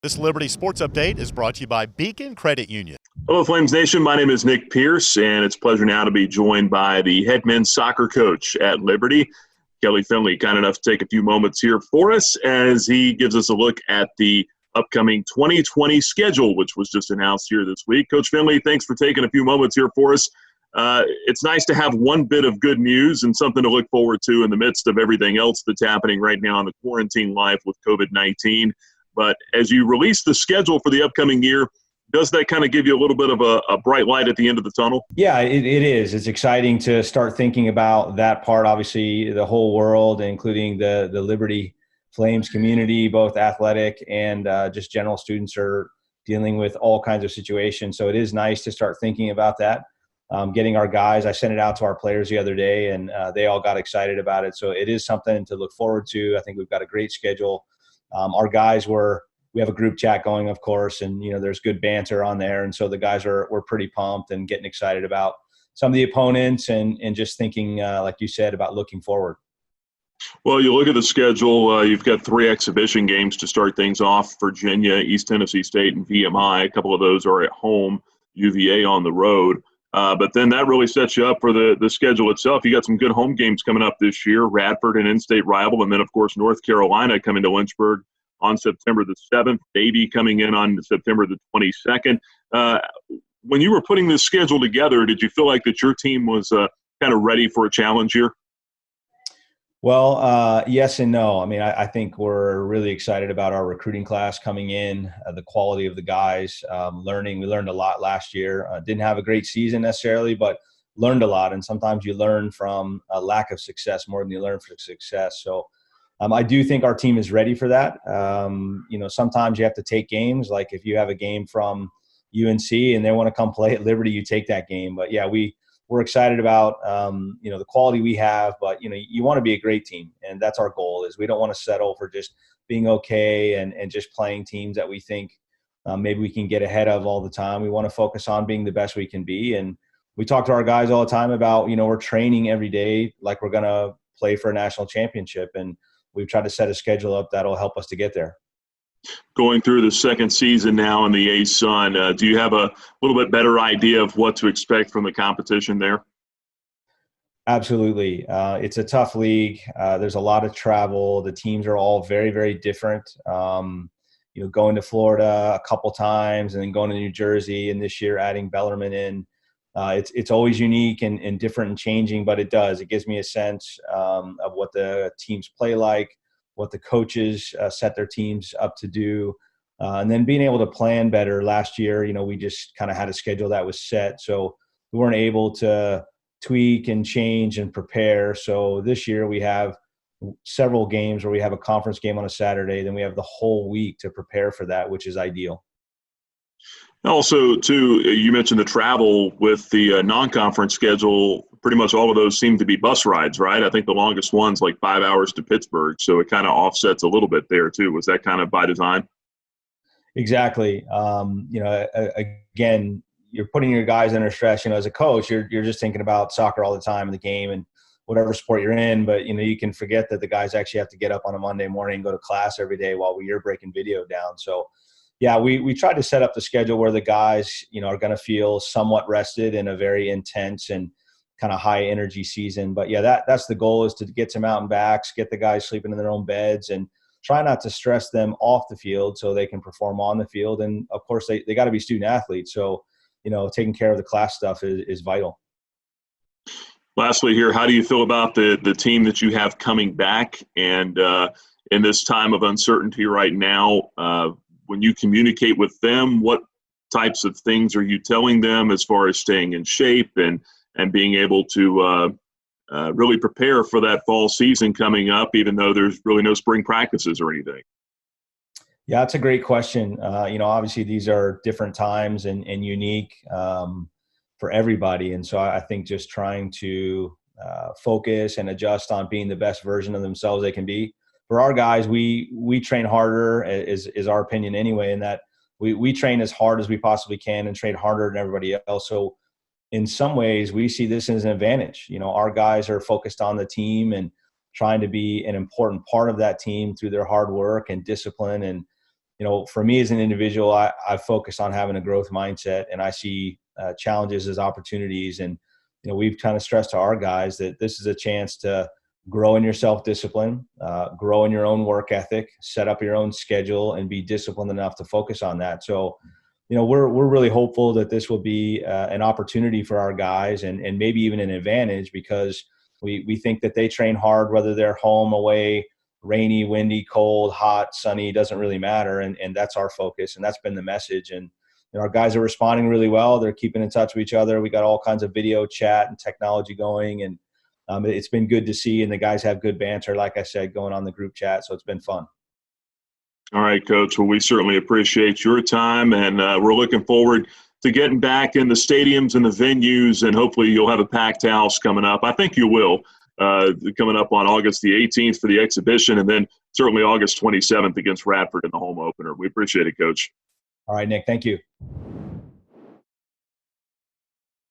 This Liberty Sports Update is brought to you by Beacon Credit Union. Hello, Flames Nation. My name is Nick Pierce, and it's a pleasure now to be joined by the head men's soccer coach at Liberty, Kelly Findley, kind enough to take a few moments here for us as he gives us a look at the upcoming 2020 schedule, which was just announced here this week. Coach Findley, thanks for taking a few moments here for us. It's nice to have one bit of good news and something to look forward to in the midst of everything else that's happening right now in the quarantine life with COVID-19. But as you release the schedule for the upcoming year, does that kind of give you a little bit of a bright light at the end of the tunnel? Yeah, it is. It's exciting to start thinking about that part. Obviously, the whole world, including the Liberty Flames community, both athletic and just general students, are dealing with all kinds of situations. So it is nice to start thinking about that. Getting our guys, I sent it out to our players the other day, and they all got excited about it. So it is something to look forward to. I think we've got a great schedule. Our guys we have a group chat going, of course, and there's good banter on there, and so the guys were pretty pumped and getting excited about some of the opponents and just thinking, like you said, about looking forward. Well, you look at the schedule. You've got 3 exhibition games to start things off: Virginia, East Tennessee State, and VMI. A couple of those are at home. UVA on the road. But then that really sets you up for the schedule itself. You got some good home games coming up this year, Radford, an in-state rival, and then, of course, North Carolina coming to Lynchburg on September the 7th, Navy coming in on September the 22nd. When you were putting this schedule together, did you feel like that your team was kind of ready for a challenge here? Well, yes and no. I mean, I think we're really excited about our recruiting class coming in, the quality of the guys, learning. We learned a lot last year. Didn't have a great season necessarily, but learned a lot. And sometimes you learn from a lack of success more than you learn from success. So I do think our team is ready for that. Sometimes you have to take games. Like if you have a game from UNC and they want to come play at Liberty, you take that game. But yeah, we're excited about, the quality we have, but, you want to be a great team. And that's our goal. Is we don't want to settle for just being okay and just playing teams that we think maybe we can get ahead of all the time. We want to focus on being the best we can be. And we talk to our guys all the time about, we're training every day like we're going to play for a national championship. And we've tried to set a schedule up that'll help us to get there. Going through the second season now in the ASUN, do you have a little bit better idea of what to expect from the competition there? Absolutely. It's a tough league. There's a lot of travel. The teams are all very, very different. Going to Florida a couple times and then going to New Jersey, and this year adding Bellarmine in. It's always unique and different and changing, but it gives me a sense of what the teams play like, what the coaches set their teams up to do, and then being able to plan better. Last year, we just kind of had a schedule that was set, so we weren't able to tweak and change and prepare. So this year we have several games where we have a conference game on a Saturday, then we have the whole week to prepare for that, which is ideal. Also, too, you mentioned the travel with the non-conference schedule. Pretty much all of those seem to be bus rides, right? I think the longest one's like 5 hours to Pittsburgh, so it kind of offsets a little bit there, too. Was that kind of by design? Exactly. Again, you're putting your guys under stress. As a coach, you're just thinking about soccer all the time in the game and whatever sport you're in, but, you can forget that the guys actually have to get up on a Monday morning and go to class every day while you're breaking video down. So, yeah, we tried to set up the schedule where the guys, are going to feel somewhat rested in a very intense and kind of high energy season. But yeah, that's the goal, is to get some out and backs, get the guys sleeping in their own beds, and try not to stress them off the field so they can perform on the field. And of course, they got to be student athletes. So, taking care of the class stuff is vital. Lastly here, how do you feel about the team that you have coming back? And in this time of uncertainty right now, when you communicate with them, what types of things are you telling them as far as staying in shape and being able to really prepare for that fall season coming up, even though there's really no spring practices or anything? Yeah, that's a great question. Obviously these are different times and unique for everybody. And so I think just trying to focus and adjust on being the best version of themselves they can be. For our guys, we train harder, is our opinion anyway, in that we train as hard as we possibly can and train harder than everybody else. So in some ways, we see this as an advantage. Our guys are focused on the team and trying to be an important part of that team through their hard work and discipline and for me as an individual, I focus on having a growth mindset, and I see challenges as opportunities. And, we've kind of stressed to our guys that this is a chance to grow in your self-discipline, grow in your own work ethic, set up your own schedule, and be disciplined enough to focus on that. So, we're really hopeful that this will be an opportunity for our guys, and maybe even an advantage, because we think that they train hard, whether they're home, away, rainy, windy, cold, hot, sunny, doesn't really matter. And that's our focus. And that's been the message. And our guys are responding really well. They're keeping in touch with each other. We got all kinds of video chat and technology going. And it's been good to see. And the guys have good banter, like I said, going on the group chat. So it's been fun. All right, Coach. Well, we certainly appreciate your time. And we're looking forward to getting back in the stadiums and the venues. And hopefully you'll have a packed house coming up. I think you will. Coming up on August the 18th for the exhibition, and then certainly August 27th against Radford in the home opener. We appreciate it, Coach. All right, Nick. Thank you.